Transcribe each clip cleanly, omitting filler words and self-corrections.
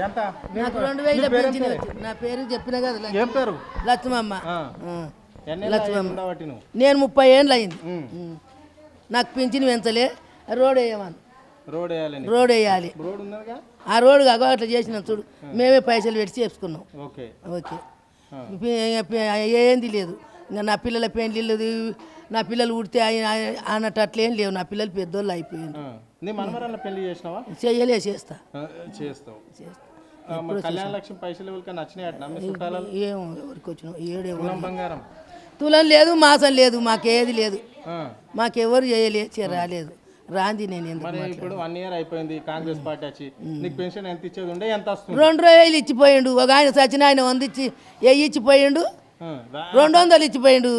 ఎంత నాకు 2000 పెంచిన నా పేరు చెప్పిన కదా ఏం పేరు లక్ష్మమ్మ లక్ష్మమ్మ నువ్వు నేను 30 ఏళ్ళు అయింది నాకు పింఛన్ పెంచలే రోడ్ వేయమని రోడ్ వేయాలి రోడ్ ఉన్నదిగా ఆ రోడ్ కాక అట్లా చేసినాం చూడు మేమే పైసలు పెట్టి చేసుకున్నాం ఓకే ఓకే ఏంది లేదు ఇంకా నా పిల్లల పెళ్ళిళ్ళు నా పిల్లలు ఉడితే అన్నట్టు అట్లేం లేవు నా పిల్లలు పెద్దోళ్ళు అయిపోయింది నీ మనవరాళ్ళ పెళ్లి చేసినావా చెయ్యలే చేస్తావు కళ్యాణ లక్ష్మి పైసలు ఎవరికి నచ్చినాయట మీ చుట్టాలలో ఏమో ఎవరికి వచ్చిన తులం బంగారం తులం లేదు మాసం లేదు మాకేది లేదు మాకెవరు రాలేదు రాంది నేను మరి ఇప్పుడు 1 ఇయర్ అయిపోయింది కాంగ్రెస్ పార్టీ వచ్చి నీకు పెన్షన్ ఎంత ఇచ్చేది ఉండే ఎంత వస్తుంది 2000 ఇచ్చిపోయిండు ఒక ఆయన సచిన ఆయన 100 ఇచ్చి ఇచ్చిపోయిండు 200 ఇచ్చిపోయిండు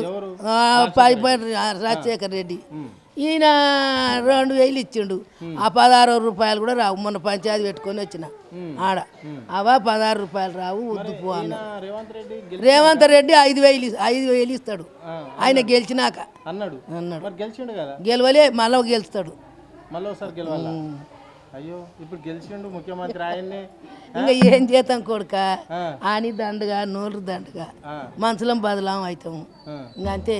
రాజశేఖర్ రెడ్డి ఈయన 2000 ఇచ్చిండు ఆ 16 రూపాయలు కూడా రావు మొన్న పంచాయతీ పెట్టుకొని వచ్చిన ఆడ అవా 16 రూపాయలు రావు వద్దు పో అన్న రేవంత్ రెడ్డి 5,000 ఇస్తాడు ఆయన గెలిచినాక అన్నాడు గెలవలే మళ్ళీ గెలుస్తాడు అయ్యో ఇప్పుడు గెలిచిండు ముఖ్యమంత్రి ఆయన్ని ఇంకా ఏం చేస్తాం కొడుక ఆని దండగా నోరు దండగా మనుషులం బదలాం అవుతాము ఇంకా అంతే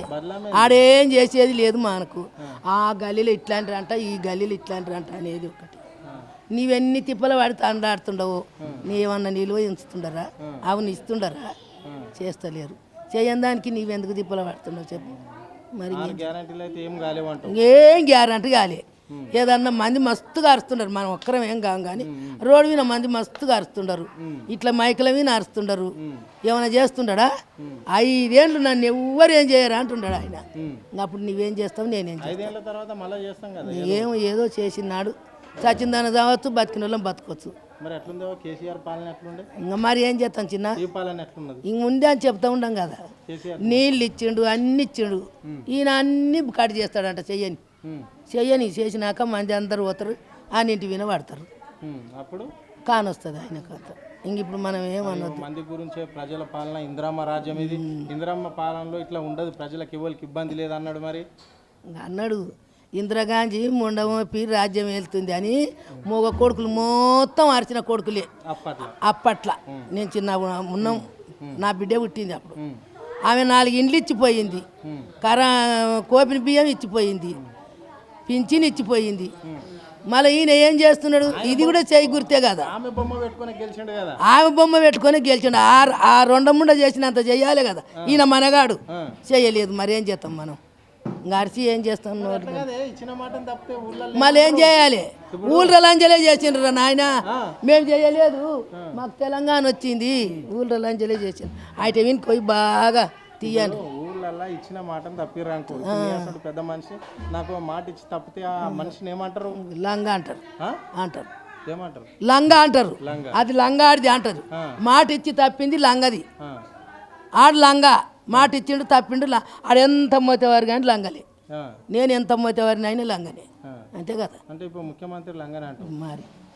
ఆడేం చేసేది లేదు మనకు ఆ గల్లీలో ఇట్లాంటి అంట ఈ గల్లీలో ఇట్లాంటి అంట అనేది ఒకటి నీవెన్ని తిప్పలు పడి తండాడుతుండవు నీవన్నా నిలువ ఉంచుతుండరా అవును ఇస్తుండరా చేస్తలేరు చేయని దానికి నీవెందుకు తిప్పలు పడుతున్నావు చెప్పు మరి ఏం గ్యారంటీ కాలే ఏదన్నా మంది మస్తుగా అరుస్తుండరు మనం ఒక్కరం ఏం కాం కానీ రోడ్డు మీద మంది మస్తుగా అరుస్తుండరు ఇట్లా మైకుల మీద అరుస్తుండరు ఏమైనా చేస్తుండడా 5 ఏళ్ళు నన్ను ఎవ్వరు ఏం చేయరా అంటుండడు ఆయన అప్పుడు నువ్వేం చేస్తావు నేనేం చేస్తాను ఏదో చేసినాడు చచ్చిందాన్ని కావచ్చు బతికిన వాళ్ళం బతకొచ్చు ఇంకా మరి ఏం చేస్తాం చిన్న ఇంక ముందే అని చెప్తా ఉండం కదా నీళ్ళు ఇచ్చిండు అన్ని ఇచ్చిండు ఈయన అన్ని కట్ చేస్తాడంట చెయ్యని చేసినాక మంది అందరు పోతారు అన్నింటి విన పడతారు అప్పుడు కానొస్తుంది ఆయన కథ ఇంక ఇప్పుడు మనం ఏమన్నది మంది గురించే ప్రజల పాలన ఇందిరమ్మ రాజ్యం ఇది ఇందిరమ్మ పాలనలో ఇట్లా ఉండదు ప్రజలకు ఎవరికి ఇబ్బంది లేదు అన్నాడు మరి అన్నాడు ఇందిరాగాంధీ ముండమోపి రాజ్యం వెళ్తుంది అని మూగ కొడుకులు మొత్తం అరిచిన కొడుకులే అప్పట్లా నేను చిన్న ఉన్నాం నా బిడ్డ పుట్టింది అప్పుడు ఆమె 4 ఇండ్లు ఇచ్చిపోయింది కోపిన బియ్యం ఇచ్చిపోయింది పింఛన్ ఇచ్చిపోయింది మళ్ళీ ఈయన ఏం చేస్తున్నాడు ఇది కూడా చేయి గుర్తే కదా ఆమె బొమ్మ పెట్టుకొని గెలిచిండు ఆ 2 ముండ చేసినంత చెయ్యాలి కదా ఈయన మనగాడు చేయలేదు మరి ఏం చేస్తాం మనం అరిసి ఏం చేస్తాం మళ్ళీ ఏం చేయాలి ఊళ్ళో లంజలే చేసిండ్రు నాయన మేము చేయలేదు మాకు తెలంగాణ వచ్చింది ఊళ్ళో లంజలే చేసిండ్రు అయితే విని పోయి బాగా తీయాలి ఊళ్ళల్లో ఇచ్చిన మాటను తప్పిరానుకో పెద్ద మనిషి నాకు మాట ఇచ్చి తప్పితే ఆ మనిషిని ఏమంటారు లంగా అంటారు ఏమంటారు లంగా అంటారు అది లంగాడిది అంటారు మాట ఇచ్చి తప్పింది లంగది ఆడు లంగా మాట ఇచ్చిండు తప్పిండు ఆడు ఎంత మోతేవారు కానీ లంగలే నేను ఎంత మోతేవారిని అయినా లంగనే అంతే కదా అంటే ఇప్పుడు ముఖ్యమంత్రి లంగనే అంటారు మరి